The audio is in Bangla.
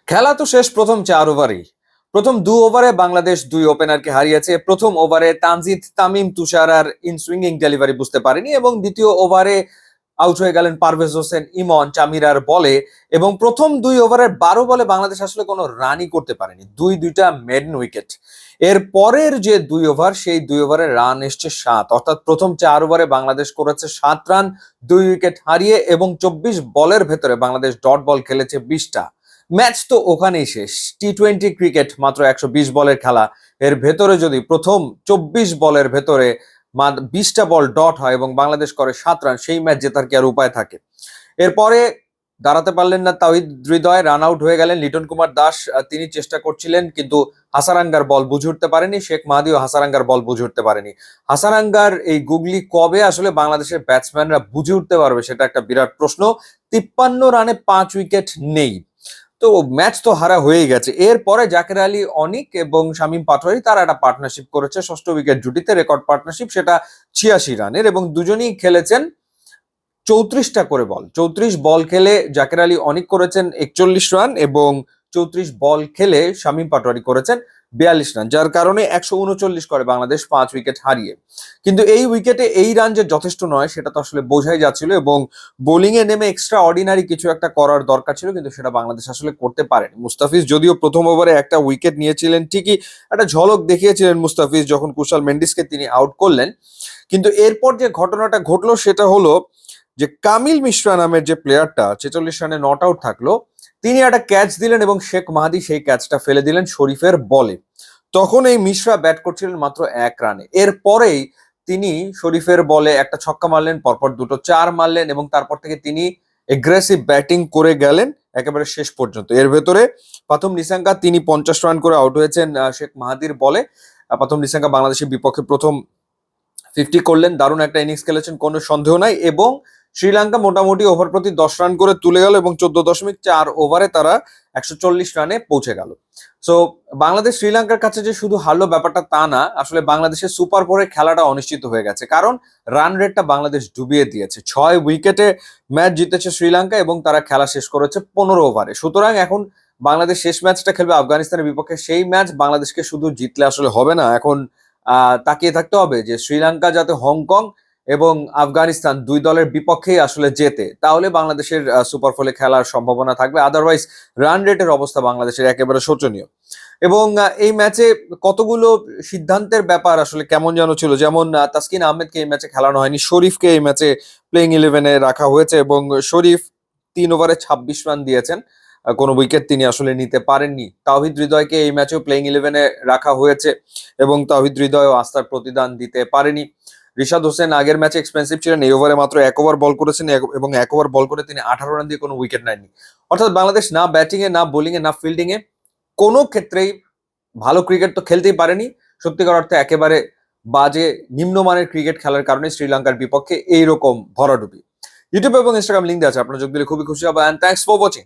খেলা তো শেষ প্রথম 4 ওভারেই। প্রথম 2 ওভারে বাংলাদেশ 2 ওপেনারকে হারিয়েছে। প্রথম ওভারে তানজিদ তামিম তুষার আর ইন সুইঙ্গিং ডেলিভারি বুঝতে পারেনি এবং দ্বিতীয় ওভারে আউট হয়ে গেলেন পারভেজ হোসেন ইমন চামিরার বলে। এবং প্রথম 2 ওভারের 12 বলে বাংলাদেশ আসলে কোনো রানই করতে পারেনি, দুইটা মেডেন উইকেট। এর পরের যে 2 ওভার, সেই 2 ওভারে রান এসছে 7, অর্থাৎ প্রথম 4 ওভারে বাংলাদেশ করেছে 7 রান, 2 উইকেট হারিয়ে, এবং 24 বলের ভেতরে বাংলাদেশ ডট বল খেলেছে 20টা। ম্যাচ তো ওখানেই শেষ। টি-20 ক্রিকেট মাত্র 120 বলের খেলা, এর ভেতরে যদি প্রথম 24 বলের ভেতরে 20টা বল ডট হয় এবং বাংলাদেশ করে 7 রান, সেই ম্যাচ জেতার কি আর উপায় থাকে? এরপরে দাঁড়াতে পারলেন না তাওহিদ হৃদয়, রান আউট হয়ে গেলেন। লিটন কুমার দাস তিনি চেষ্টা করছিলেন, কিন্তু হাসারাঙ্গার বল বুঝে উঠতে পারেনি। শেখ মাহাদিও হাসারাঙ্গার বল বুঝে উঠতে পারেনি। হাসারাঙ্গার এই গুগলি কবে আসলে বাংলাদেশের ব্যাটসম্যানরা বুঝে উঠতে পারবে, সেটা একটা বিরাট প্রশ্ন। 53 রানে 5 উইকেট নেই, তো ম্যাচ তো হারা হয়েই গেছে। এরপরে জাকের আলী অনিক এবং শামীম পাটোয়ারি তারা একটা পার্টনারশিপ করেছে ষষ্ঠ উইকেট জুটিতে, রেকর্ড পার্টনারশিপ, সেটা 86 রানের, এবং দুজনেই খেলেছেন 34টা করে বল। 34 বল খেলে জাকের আলী অনিক করেছেন 41 রান, এবং 34 বল খেলে শামীম পাটোয়ারি করেছেন 42 রান, যার কারণে 139 করে বাংলাদেশ 5 উইকেট হারিয়ে। কিন্তু এই উইকেটে এই রান যে যথেষ্ট নয় সেটা তো আসলে বোঝাই যাচ্ছিল, এবং বোলিং এ নেমে এক্সট্রা অর্ডিনারি কিছু একটা করার দরকার ছিল, কিন্তু সেটা বাংলাদেশ আসলে করতে পারেনি। মুস্তাফিজ যদিও প্রথম ওভারে একটা উইকেট নিয়েছিলেন ঠিকই, একটা ঝলক দেখিয়েছিলেন মুস্তাফিজ যখন কুশাল মেন্ডিসকে তিনি আউট করলেন, কিন্তু এরপর যে ঘটনাটা ঘটলো সেটা হলো যে কামিল মিশ্রা নামের যে প্লেয়ারটা 46 রানে নট আউট থাকলো, তিনি একটা ক্যাচ দিলেন এবং শেখ মাহাদি সেই ক্যাচটা ফেলে দিলেন শরীফের বলে। তখন এই মিশ্রা ব্যাট করছিলেন মাত্র 1 রানে। এরপরেই তিনি শরীফের বলে একটা ছক্কা মারলেন, পরপর দুটো 4 মারলেন, এবং তারপর থেকে তিনি এগ্রেসিভ ব্যাটিং করে গেলেন একেবারে শেষ পর্যন্ত। এর ভেতরে প্রথম নিসাঙ্কা তিনি 50 রান করে আউট হয়েছেন শেখ মাহাদির বলে। প্রথম নিসাঙ্কা বাংলাদেশের বিপক্ষে প্রথম 50 করলেন, দারুণ একটা ইনিংস খেলেছেন, কোনো সন্দেহ নাই। এবং শ্রীলঙ্কা মোটামুটি ওভার প্রতি 10 রান করে তুলে গেল, এবং 14.4 ওভারে তারা 140 রানে পৌঁছে গেল। সো বাংলাদেশ শ্রীলঙ্কার কাছে যে শুধু হারলো ব্যাপারটা তা না, আসলে বাংলাদেশের সুপার ফোরের খেলাটা অনিশ্চিত হয়ে গেছে, কারণ রান রেটটা বাংলাদেশ ডুবিয়ে দিয়েছে। 6 উইকেটে ম্যাচ জিতেছে শ্রীলঙ্কা, এবং তারা খেলা শেষ করেছে 15 ওভারে। সুতরাং এখন বাংলাদেশ শেষ ম্যাচটা খেলবে আফগানিস্তানের বিপক্ষে। সেই ম্যাচ বাংলাদেশকে শুধু জিতলে আসলে হবে না, এখন তাকিয়ে থাকতে হবে যে শ্রীলঙ্কা যাতে হংকং এবং আফগানিস্তান দুই দলের বিপক্ষেই আসলে জেতে, তাহলে বাংলাদেশের সুপার ফোরে খেলার সম্ভাবনা থাকবে। আদারওয়াইজ রান রেটের অবস্থা বাংলাদেশের একেবারে শোচনীয়। এবং এই ম্যাচে কতগুলো সিদ্ধান্তের ব্যাপার আসলে কেমন যেন ছিল, যেমন তাসকিন আহমেদকে এই ম্যাচে খেলানো হয়নি, শরীফকে এই ম্যাচে প্লেইং 11-এ রাখা হয়েছে, এবং শরীফ 3 ওভারে 26 রান দিয়েছেন, কোনো উইকেট তিনি আসলে নিতে পারেননি। তাওহিদ হৃদয়কে এই ম্যাচেও প্লেইং 11-এ রাখা হয়েছে, এবং তাওহিদ হৃদয় আস্থার প্রতিদান দিতে পারেনি। রিশাদ হোসেন আগের ম্যাচে এক্সপেন্সিভ ছিলেন, এই ওভারে মাত্র 1 ওভার বল করেছেন, এবং 1 ওভার বল করে তিনি 18 রান দিয়ে কোনো উইকেট নেননি। অর্থাৎ বাংলাদেশ না ব্যাটিং এ, না বোলিং এ, না ফিল্ডিং এ কোনো ক্ষেত্রেই ভালো ক্রিকেট তো খেলতেই পারেনি। সত্যিকার অর্থে একেবারে বাজে নিম্নমানের ক্রিকেট খেলার কারণে শ্রীলঙ্কার বিপক্ষে এইরকম ভরাডুবি। ইউটিউব এবং ইনস্টাগ্রাম লিঙ্ক দেওয়া আছে, আপনার যোগ দিলে খুবই খুশি হবো। And thanks for watching.